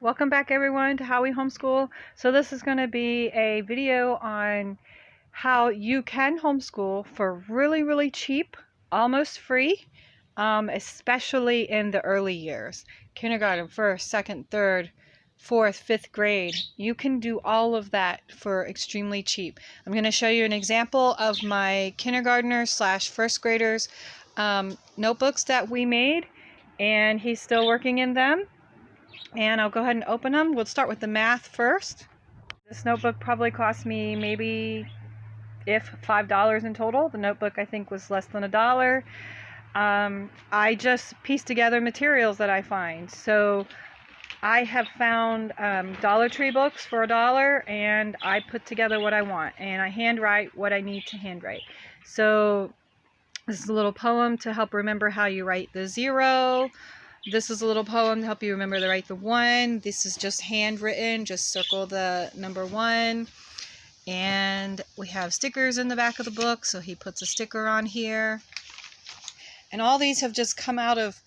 Welcome back everyone to How We Homeschool. So this is going to be a video on how you can homeschool for really cheap, almost free, especially in the early years. Kindergarten, first, second, third, fourth, fifth grade. You can do all of that for extremely cheap. I'm going to show you an example of my kindergartners slash first graders notebooks that we made, and he's still working in them. And I'll go ahead and open them. We'll start with the math first. This notebook probably cost me maybe, if $5 in total. The notebook I think was less than $1. I just piece together materials that I find. So I have found Dollar Tree books for $1, and I put together what I want, and I handwrite what I need to handwrite. So this is a little poem to help remember how you write the 0. This is a little poem to help you remember to write the 1. This is just handwritten. Just circle the number 1. And we have stickers in the back of the book, so he puts a sticker on here. And all these have just come out of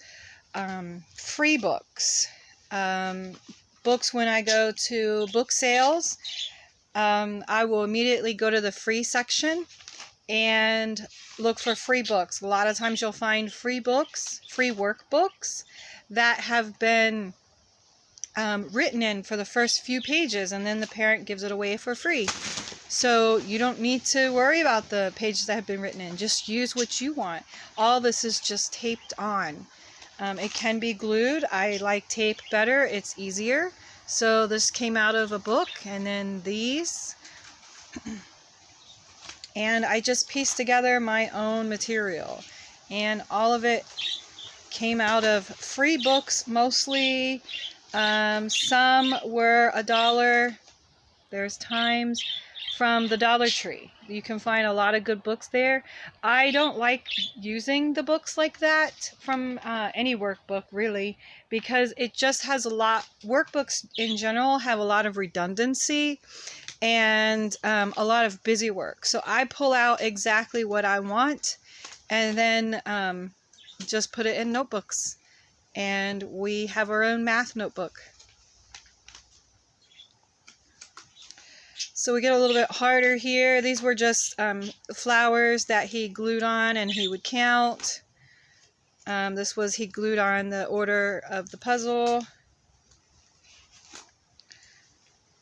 free books. Books when I go to book sales, I will immediately go to the free section and look for free books. A lot of times you'll find free books, free workbooks that have been written in for the first few pages, and then the parent gives it away for free. So you don't need to worry about the pages that have been written in. Just use what you want. All this is just taped on. It can be glued. I like tape better. It's easier. So this came out of a book, and then these. And I just pieced together my own material, and all of it came out of free books mostly. Some were $1. There's times from the Dollar Tree. You can find a lot of good books there. I don't like using the books like that from any workbook really, because it just has a lot. Workbooks in general have a lot of redundancy and a lot of busy work. So I pull out exactly what I want, and then just put it in notebooks. And we have our own math notebook. So we get a little bit harder here. These were just flowers that he glued on, and he would count. This was he glued on the order of the puzzle.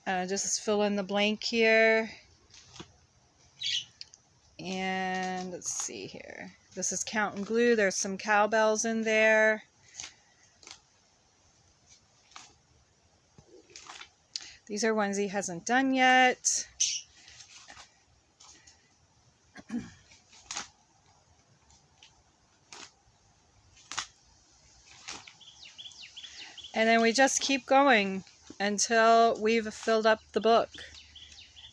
Just fill in the blank here. And let's see here. This is count and glue. There's some cowbells in there. These are ones he hasn't done yet. And then we just keep going until we've filled up the book.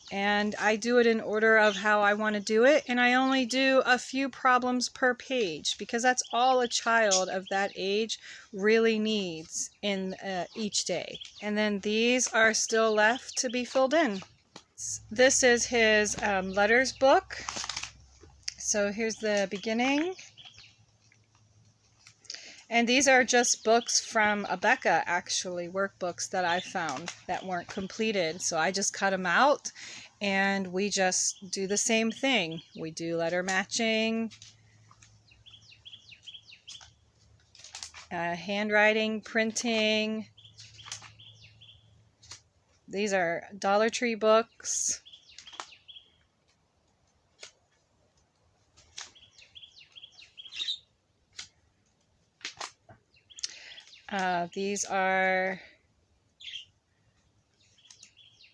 And I do it in order of how I want to do it, and I only do a few problems per page because that's all a child of that age really needs in each day. And then these are still left to be filled in. This is his letters book. So here's the beginning. And these are just books from Abeka, actually, workbooks that I found that weren't completed. So I just cut them out, and we just do the same thing. We do letter matching, handwriting, printing. These are Dollar Tree books.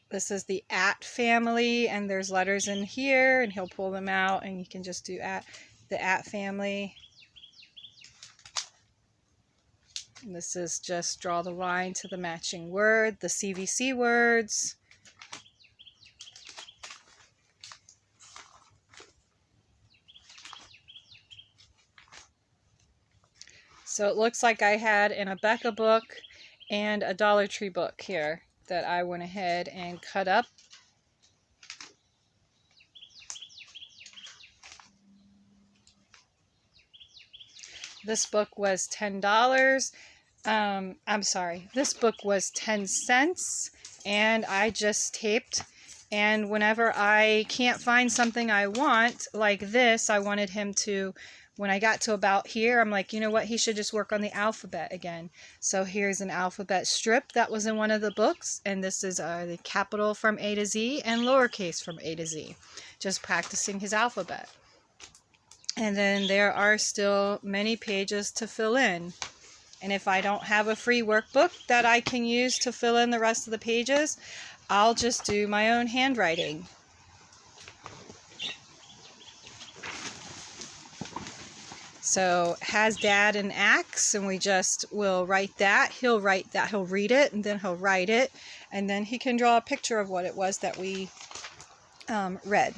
This is the at family, and there's letters in here, and he'll pull them out, and you can just do the at family. And this is just draw the line to the matching word, the CVC words. So it looks like I had an Abeka book and a Dollar Tree book here that I went ahead and cut up. This book was $10. I'm sorry, this book was 10 cents and I just taped. And whenever I can't find something I want, like this, I wanted him to, when I got to about here, I'm like, you know what, he should just work on the alphabet again. So here's an alphabet strip that was in one of the books, and this is the capital from A to Z and lowercase from A to Z, just practicing his alphabet. And then there are still many pages to fill in. And if I don't have a free workbook that I can use to fill in the rest of the pages, I'll just do my own handwriting. So, has Dad an axe? And we just will write that. He'll write that. He'll read it, and then he'll write it. And then he can draw a picture of what it was that we read.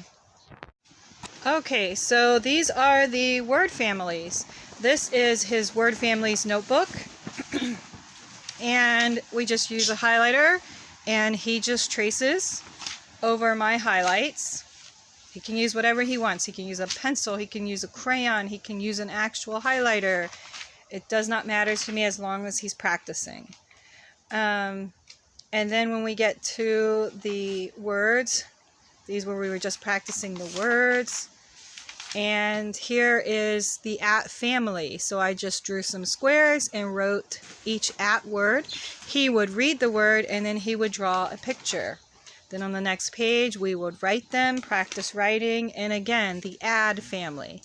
Okay, so these are the word families. This is his word families notebook. And we just use a highlighter, and he just traces over my highlights. He can use whatever he wants. He can use a pencil, he can use a crayon, he can use an actual highlighter. It does not matter to me as long as he's practicing. And then when we get to the words, these where we were just practicing the words. And here is the at family. So I just drew some squares and wrote each at word. He would read the word and then he would draw a picture. Then on the next page we would write them, practice writing, and again the add family.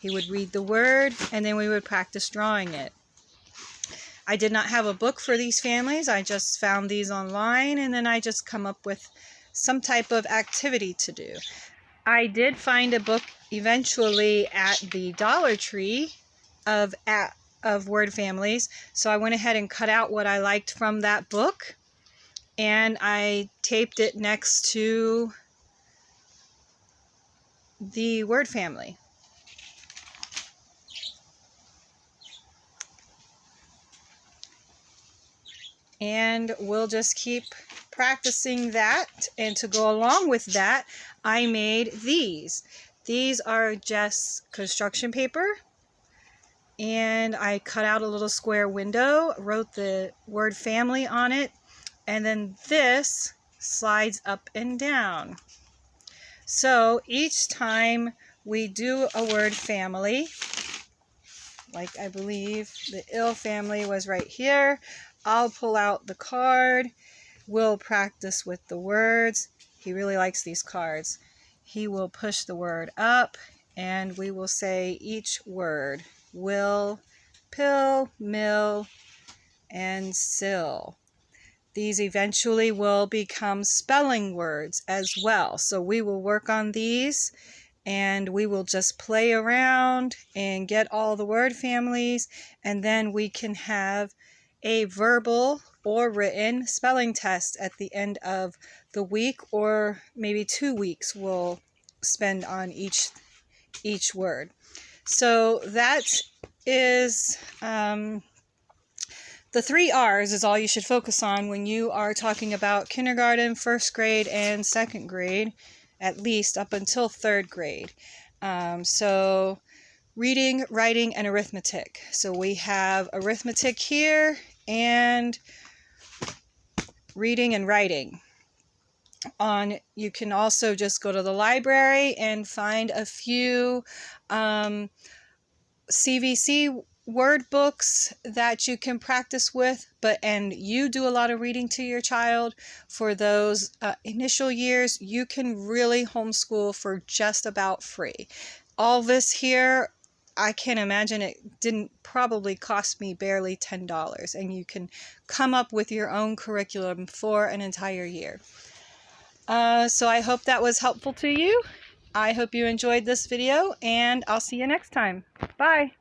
He would read the word and then we would practice drawing it. I did not have a book for these families. I just found these online and then I just come up with some type of activity to do. I did find a book eventually at the Dollar Tree of word families, so I went ahead and cut out what I liked from that book and I taped it next to the word family. And we'll just keep practicing that, and to go along with that I made these. These are just construction paper, and I cut out a little square window, wrote the word family on it, and then this slides up and down. So each time we do a word family, like I believe the ill family was right here, I'll pull out the card. We'll practice with the words. He really likes these cards. He will push the word up and we will say each word. Will, pill, mill, and sill. These eventually will become spelling words as well. So we will work on these and we will just play around and get all the word families, and then we can have a verbal or written spelling test at the end of the week, or maybe 2 weeks we'll spend on each word. So that is the 3 R's is all you should focus on when you are talking about kindergarten, first grade, and second grade, at least up until 3rd grade. So reading, writing, and arithmetic. So we have arithmetic here and reading and writing. You can also just go to the library and find a few CVC word books that you can practice with, and you do a lot of reading to your child for those initial years. You can really homeschool for just about free. All this here, I can't imagine, it didn't probably cost me barely $10, and you can come up with your own curriculum for an entire year. So I hope that was helpful to you. I hope you enjoyed this video, and I'll see you next time. Bye!